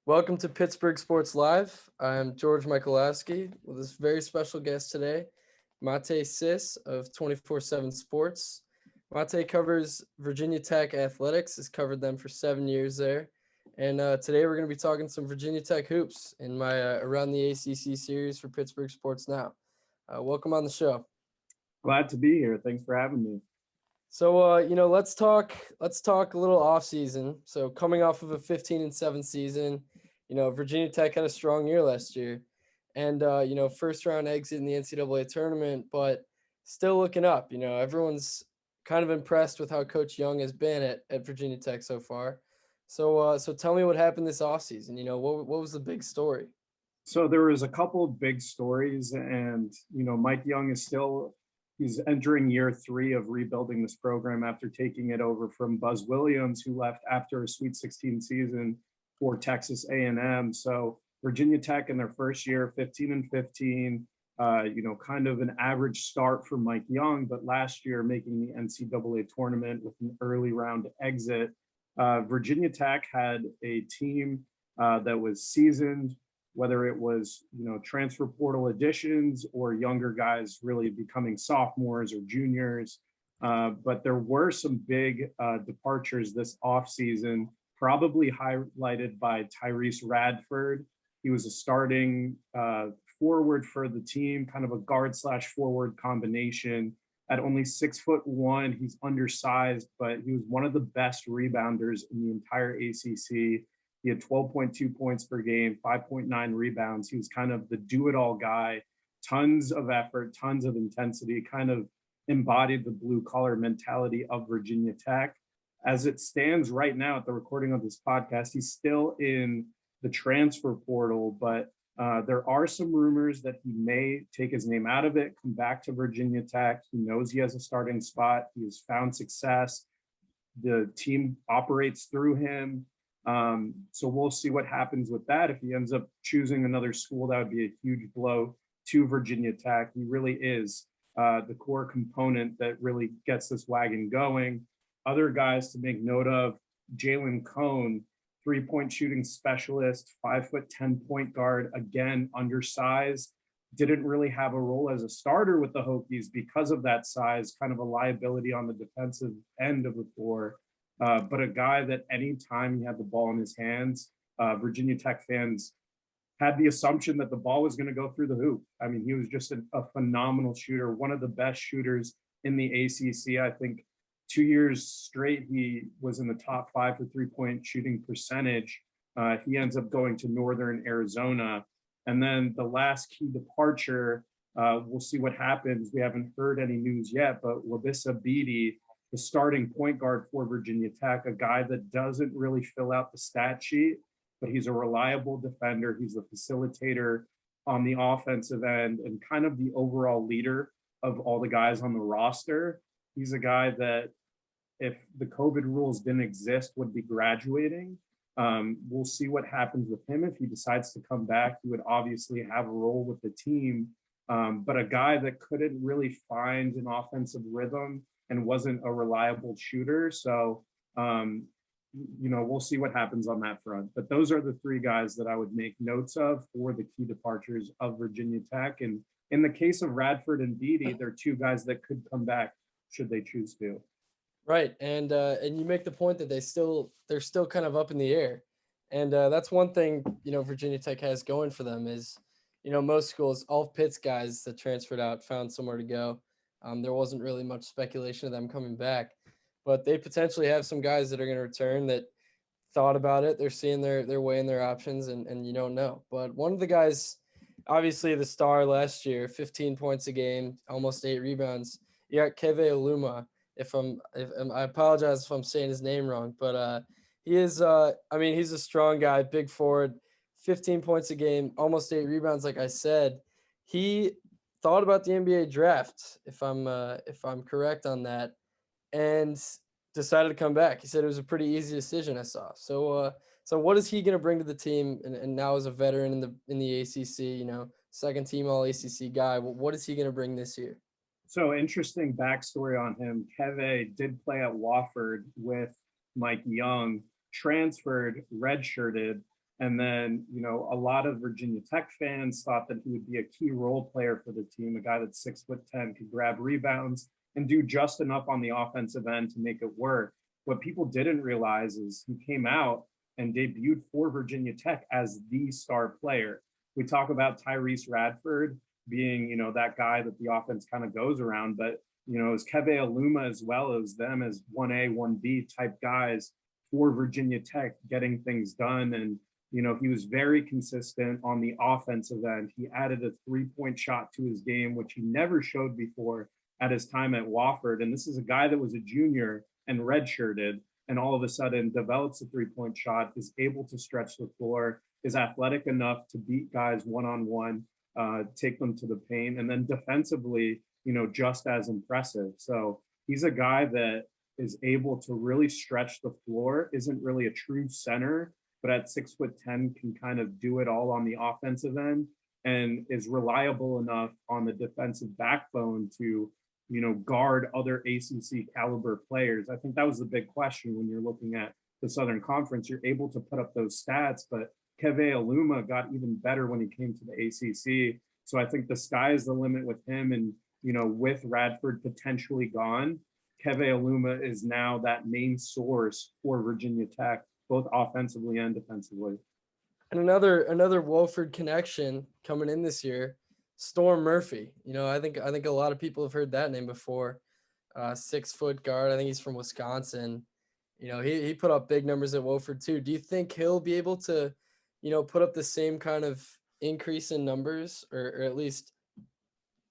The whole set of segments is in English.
Welcome to Pittsburgh Sports Live. I'm George Michalowski with this very special guest today, Matej Sis of 24/7 Sports. Matej covers Virginia Tech athletics, has covered them for 7 years there. And today we're going to be talking some Virginia Tech hoops in my Around the ACC series for Pittsburgh Sports Now. Welcome on the show. Glad to be here. Thanks for having me. So, let's talk a little off season. So coming off of a 15-7 season, Virginia Tech had a strong year last year and, first round exit in the NCAA tournament, but still looking up. Everyone's kind of impressed with how Coach Young has been at Virginia Tech so far. So tell me what happened this offseason. What was the big story? So there was a couple of big stories, and Mike Young he's entering year 3 of rebuilding this program after taking it over from Buzz Williams, who left after a Sweet 16 season for Texas A&M. So Virginia Tech in their first year, 15-15, kind of an average start for Mike Young, but last year making the NCAA tournament with an early round exit. Virginia Tech had a team that was seasoned, whether it was transfer portal additions or younger guys really becoming sophomores or juniors. But there were some big departures this offseason, probably highlighted by Tyrese Radford. He was a starting forward for the team, kind of a guard/forward combination. At only 6'1", he's undersized, but he was one of the best rebounders in the entire ACC. He had 12.2 points per game, 5.9 rebounds. He was kind of the do-it-all guy, tons of effort, tons of intensity, kind of embodied the blue-collar mentality of Virginia Tech. As it stands right now at the recording of this podcast, he's still in the transfer portal, but there are some rumors that he may take his name out of it, come back to Virginia Tech. He knows he has a starting spot. He has found success. The team operates through him. So we'll see what happens with that. If he ends up choosing another school, that would be a huge blow to Virginia Tech. He really is the core component that really gets this wagon going. Other guys to make note of: Jalen Cone, 3-point shooting specialist, 5'10" point guard, again, undersized. Didn't really have a role as a starter with the Hokies because of that size, kind of a liability on the defensive end of the floor. But a guy that anytime he had the ball in his hands, Virginia Tech fans had the assumption that the ball was going to go through the hoop. I mean, he was just a phenomenal shooter, one of the best shooters in the ACC. I think 2 years straight, he was in the top 5 for 3-point shooting percentage. He ends up going to Northern Arizona. And then the last key departure, we'll see what happens. We haven't heard any news yet, but Wabissa Bede, the starting point guard for Virginia Tech, a guy that doesn't really fill out the stat sheet, but he's a reliable defender. He's the facilitator on the offensive end and kind of the overall leader of all the guys on the roster. He's a guy that, if the COVID rules didn't exist, would be graduating. We'll see what happens with him. If he decides to come back, he would obviously have a role with the team, but a guy that couldn't really find an offensive rhythm and wasn't a reliable shooter. So, we'll see what happens on that front. But those are the 3 guys that I would make notes of for the key departures of Virginia Tech. And in the case of Radford and Bede, they're 2 guys that could come back should they choose to. Right, and you make the point that they're still kind of up in the air, and that's one thing Virginia Tech has going for them is most schools, all Pitt's guys that transferred out found somewhere to go. There wasn't really much speculation of them coming back, but they potentially have some guys that are going to return that thought about it. They're seeing their way in their options, and you don't know. But one of the guys, obviously the star last year, 15 points a game, almost 8 rebounds. You got Keve Luma. I apologize if I'm saying his name wrong, but he is. He's a strong guy, big forward, 15 points a game, almost 8 rebounds. Like I said, he thought about the NBA draft, if I'm correct on that, and decided to come back. He said it was a pretty easy decision. I saw. So what is he going to bring to the team? And now as a veteran in the ACC, second team All ACC guy, what is he going to bring this year? So interesting backstory on him. Keve did play at Wofford with Mike Young, transferred, redshirted, And then, a lot of Virginia Tech fans thought that he would be a key role player for the team, a guy that's 6'10", could grab rebounds and do just enough on the offensive end to make it work. What people didn't realize is he came out and debuted for Virginia Tech as the star player. We talk about Tyrese Radford being, that guy that the offense kind of goes around, but as Keve Aluma as well as them as 1A, 1B type guys for Virginia Tech getting things done. And, he was very consistent on the offensive end. He added a 3-point shot to his game, which he never showed before at his time at Wofford. And this is a guy that was a junior and redshirted, and all of a sudden develops a 3-point shot, is able to stretch the floor, is athletic enough to beat guys one-on-one, take them to the paint, and then defensively, just as impressive. So he's a guy that is able to really stretch the floor, isn't really a true center, but at 6'10" can kind of do it all on the offensive end, and is reliable enough on the defensive backbone to, guard other ACC caliber players. I think that was the big question when you're looking at the Southern Conference. You're able to put up those stats, but Keve Aluma got even better when he came to the ACC. So I think the sky is the limit with him. And, with Radford potentially gone, Keve Aluma is now that main source for Virginia Tech, both offensively and defensively. And another Wofford connection coming in this year, Storm Murphy. I think a lot of people have heard that name before. 6-foot guard. I think he's from Wisconsin. He put up big numbers at Wofford too. Do you think he'll be able to, put up the same kind of increase in numbers, or at least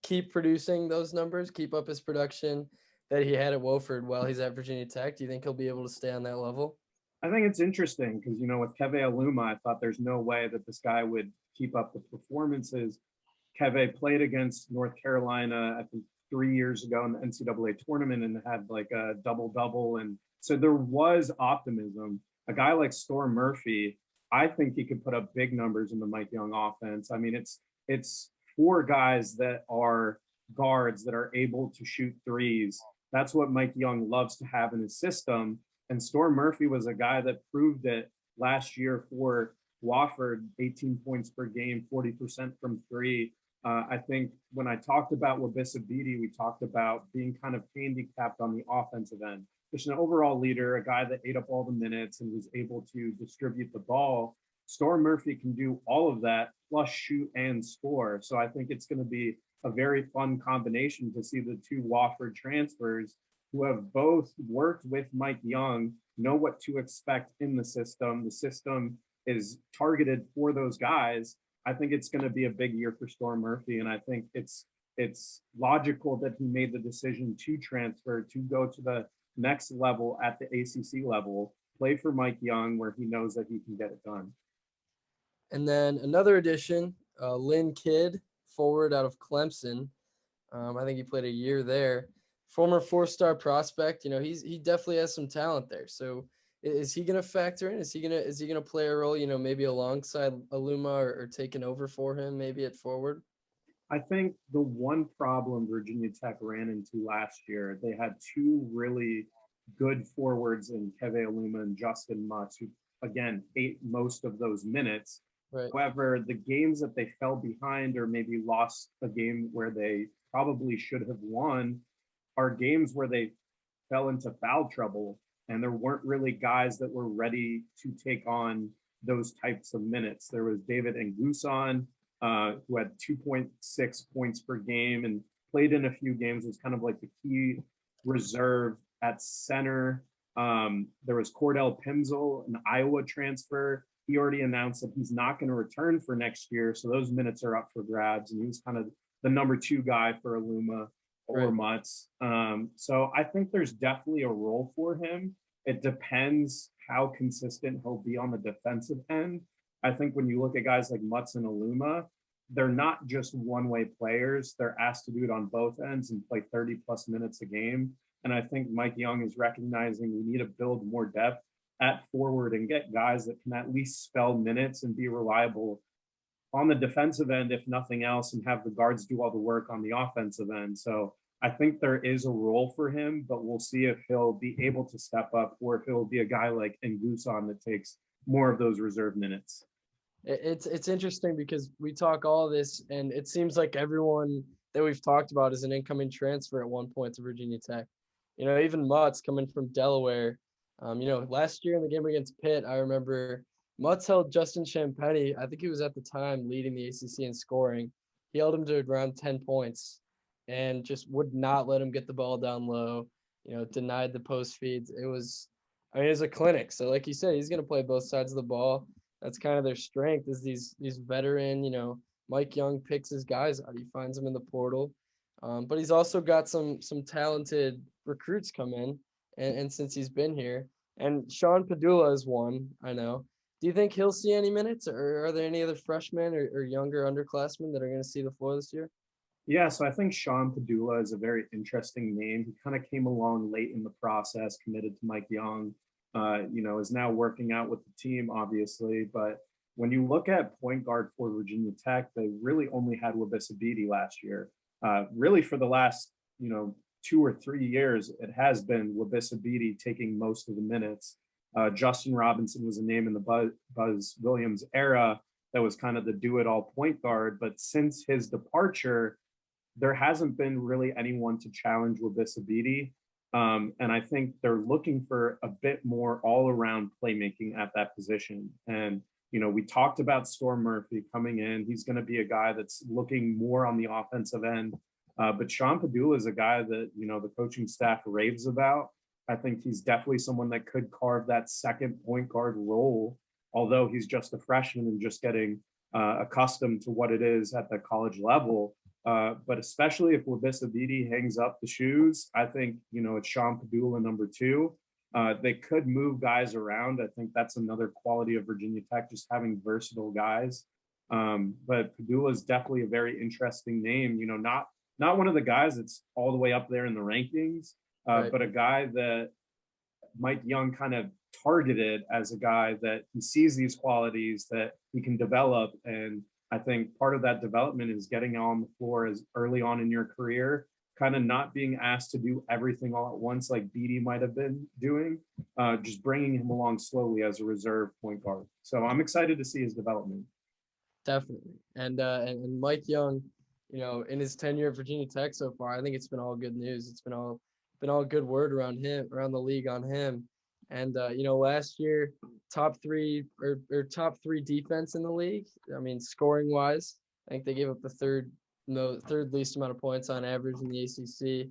keep producing those numbers, keep up his production that he had at Wofford while he's at Virginia Tech? Do you think he'll be able to stay on that level? I think it's interesting because, with Keve Aluma, I thought there's no way that this guy would keep up the performances. Keve played against North Carolina, I think 3 years ago in the NCAA tournament, and had like a double-double. And so there was optimism. A guy like Storm Murphy, I think he could put up big numbers in the Mike Young offense. I mean, it's 4 guys that are guards that are able to shoot threes. That's what Mike Young loves to have in his system. And Storm Murphy was a guy that proved it last year for Wofford, 18 points per game, 40% from three. I think when I talked about Wabisabidi, we talked about being kind of handicapped on the offensive end. Just an overall leader, a guy that ate up all the minutes and was able to distribute the ball. Storm Murphy can do all of that, plus shoot and score. So I think it's going to be a very fun combination to see the 2 Wofford transfers who have both worked with Mike Young, know what to expect in the system. The system is targeted for those guys. I think it's going to be a big year for Storm Murphy, and I think it's logical that he made the decision to transfer, to go to the next level at the ACC level, play for Mike Young, where he knows that he can get it done. And then another addition, Lynn Kidd, forward out of Clemson. I think he played a year there. Former 4-star prospect. He definitely has some talent there. So is he going to factor in? Is he going to play a role, maybe alongside Aluma or taking over for him, maybe at forward? I think the one problem Virginia Tech ran into last year, they had 2 really good forwards in Keve Aluma and Justin Mutz, who, again, ate most of those minutes. Right. However, the games that they fell behind or maybe lost a game where they probably should have won are games where they fell into foul trouble, and there weren't really guys that were ready to take on those types of minutes. There was David Nguson, who had 2.6 points per game and played in a few games, was kind of like the key reserve at center. There was Cordell Pimsel, an Iowa transfer. He already announced that he's not going to return for next year, so those minutes are up for grabs, and he was kind of the number 2 guy for Aluma or Mutz. So I think there's definitely a role for him. It depends how consistent he'll be on the defensive end. I think when you look at guys like Mutz and Aluma, they're not just one-way players. They're asked to do it on both ends and play 30-plus minutes a game. And I think Mike Young is recognizing we need to build more depth at forward and get guys that can at least spell minutes and be reliable on the defensive end, if nothing else, and have the guards do all the work on the offensive end. So I think there is a role for him, but we'll see if he'll be able to step up or if he'll be a guy like Nguson that takes more of those reserve minutes. It's interesting because we talk all this, and it seems like everyone that we've talked about is an incoming transfer at one point to Virginia Tech. Even Mutt's coming from Delaware. Last year in the game against Pitt, I remember Mutt's held Justin Champagny. I think he was at the time leading the ACC in scoring. He held him to around 10 points and just would not let him get the ball down low. Denied the post feeds. It was a clinic. So like you said, he's going to play both sides of the ball. That's kind of their strength is these veteran, Mike Young picks his guys out. He finds them in the portal. But he's also got some talented recruits come in, and since he's been here, and Sean Padula is one, I know. Do you think he'll see any minutes, or are there any other freshmen or younger underclassmen that are going to see the floor this year? Yeah, so I think Sean Padula is a very interesting name. He kind of came along late in the process, committed to Mike Young, is now working out with the team, obviously. But when you look at point guard for Virginia Tech, they really only had Wabissa Bede last year. Really, for the last, 2 or 3 years, it has been Wabissa Bede taking most of the minutes. Justin Robinson was a name in the Buzz Williams era that was kind of the do-it-all point guard. But since his departure, there hasn't been really anyone to challenge Wabissa Bede. And I think they're looking for a bit more all-around playmaking at that position. And, we talked about Storm Murphy coming in. He's going to be a guy that's looking more on the offensive end. But Sean Padula is a guy that, the coaching staff raves about. I think he's definitely someone that could carve that second point guard role, although he's just a freshman and just getting accustomed to what it is at the college level. But especially if Wabissa Bede hangs up the shoes, I think, it's Sean Padula number 2. They could move guys around. I think that's another quality of Virginia Tech, just having versatile guys. But Padula is definitely a very interesting name, not one of the guys that's all the way up there in the rankings, Right. but a guy that Mike Young kind of targeted as a guy that he sees these qualities that he can develop. And I think part of that development is getting on the floor as early on in your career, kind of not being asked to do everything all at once like Bede might have been doing, just bringing him along slowly as a reserve point guard. So I'm excited to see his development. Definitely. And Mike Young, in his tenure at Virginia Tech so far, I think it's been all good news. It's been all good word around him, around the league on him. And last year, top three or top 3 defense in the league. I mean, scoring wise, I think they gave up the third least amount of points on average in the ACC.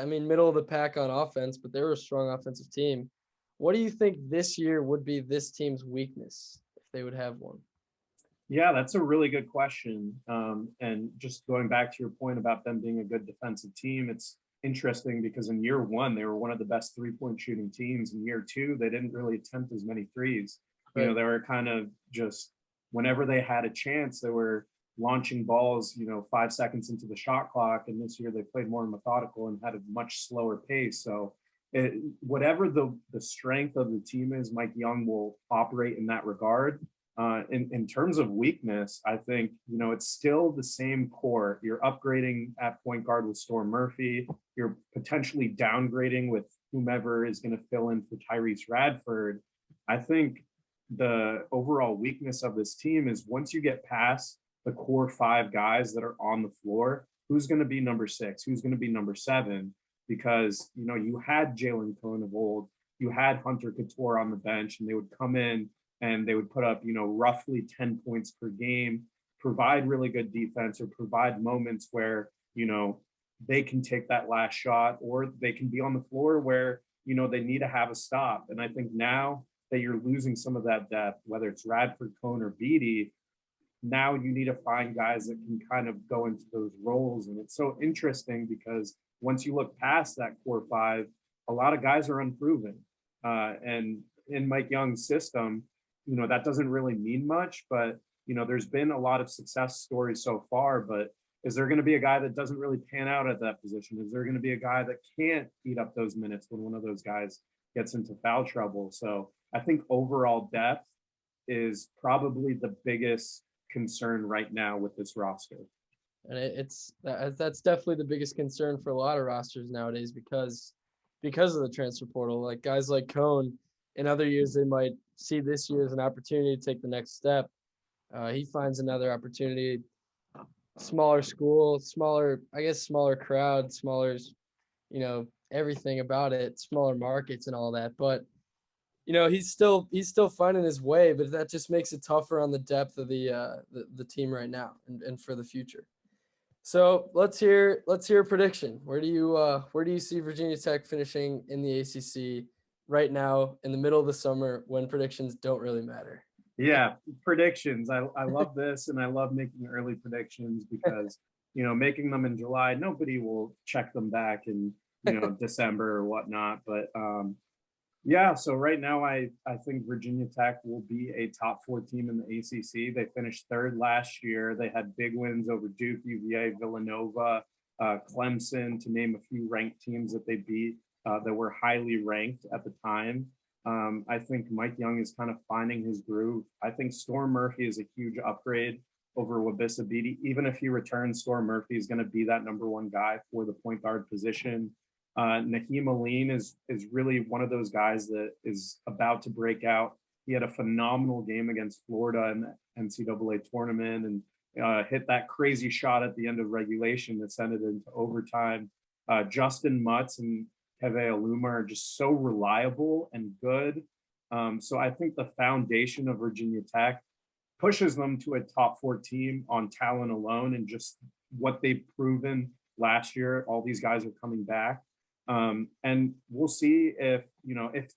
Middle of the pack on offense, but they were a strong offensive team. What do you think this year would be this team's weakness if they would have one? Yeah, that's a really good question. And just going back to your point about them being a good defensive team, it's interesting because in year 1, they were one of the best 3-point shooting teams. In year 2, they didn't really attempt as many threes. Right. They were kind of just whenever they had a chance, they were launching balls, 5 seconds into the shot clock. And this year they played more methodical and had a much slower pace. So whatever the strength of the team is, Mike Young will operate in that regard. In terms of weakness, I think, it's still the same core. You're upgrading at point guard with Storm Murphy. You're potentially downgrading with whomever is going to fill in for Tyrese Radford. I think the overall weakness of this team is once you get past the core 5 guys that are on the floor, who's going to be number 6? Who's going to be number 7? Because, you had Jalen Cohn of old. You had Hunter Couture on the bench, and they would come in and they would put up, roughly 10 points per game, provide really good defense or provide moments where, they can take that last shot or they can be on the floor where, they need to have a stop. And I think now that you're losing some of that depth, whether it's Radford, Cohn, or Bede, now you need to find guys that can kind of go into those roles. And it's so interesting because once you look past that core 5, a lot of guys are unproven. And in Mike Young's system, that doesn't really mean much, but, there's been a lot of success stories so far, but is there going to be a guy that doesn't really pan out at that position? Is there going to be a guy that can't eat up those minutes when one of those guys gets into foul trouble? So I think overall depth is probably the biggest concern right now with this roster. And that's definitely the biggest concern for a lot of rosters nowadays because of the transfer portal. Like guys like Cohn, in other years they might see this year as an opportunity to take the next step. He finds another opportunity, smaller school, smaller, I guess, smaller crowd, smaller, everything about it, smaller markets and all that. But he's still finding his way, but that just makes it tougher on the depth of the team right now and for the future. So let's hear a prediction. Where do you see Virginia Tech finishing in the ACC right now in the middle of the summer when predictions don't really matter? Yeah, predictions. I love this, and I love making early predictions because making them in July, nobody will check them back in December or whatnot. But yeah, so right now I think Virginia Tech will be a top four team in the ACC. They finished third last year. They had big wins over Duke, UVA, Villanova, Clemson, to name a few ranked teams that they beat that were highly ranked at the time. I think Mike Young is kind of finding his groove. I think Storm Murphy is a huge upgrade over Wabissa Bede. Even if he returns, Storm Murphy is going to be that number one guy for the point guard position. Naheem Aline is really one of those guys that is about to break out. He had a phenomenal game against Florida in the NCAA tournament and hit that crazy shot at the end of regulation that sent it into overtime. Justin Mutz and Keve Luma are just so reliable and good. So I think the foundation of Virginia Tech pushes them to a top four team on talent alone and just what they've proven last year. All these guys are coming back. And we'll see if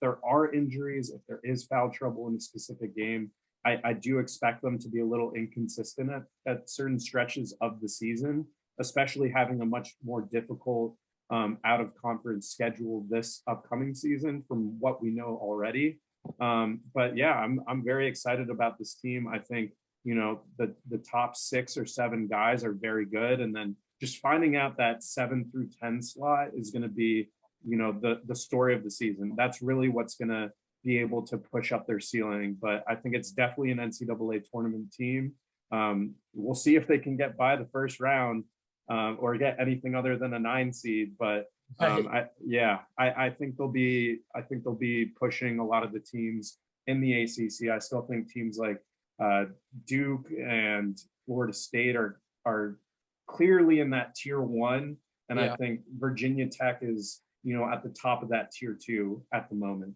there are injuries, if there is foul trouble in a specific game. I do expect them to be a little inconsistent at certain stretches of the season, especially having a much more difficult out of conference schedule this upcoming season from what we know already. But yeah, I'm very excited about this team. I think the top 6 or 7 guys are very good, and then just finding out that 7 through 10 slot is going to be the story of the season. That's really what's going to be able to push up their ceiling. But I think it's definitely an NCAA tournament team. We'll see if they can get by the first round or get anything other than a 9 seed. But I think they'll be pushing a lot of the teams in the ACC. I still think teams like Duke and Florida State are clearly in that tier 1, and I think Virginia Tech is at the top of that tier 2 at the moment.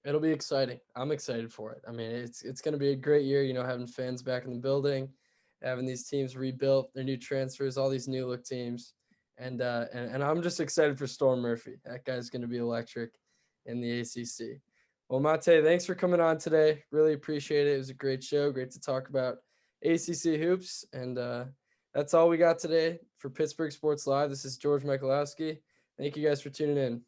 It'll be exciting. I'm excited for it. I mean, it's going to be a great year, having fans back in the building, having these teams rebuilt, their new transfers, all these new look teams. And I'm just excited for Storm Murphy. That guy's going to be electric in the ACC. Well, Matej, thanks for coming on today. Really appreciate it. It was a great show. Great to talk about ACC hoops. And that's all we got today for Pittsburgh Sports Live. This is George Michalowski. Thank you guys for tuning in.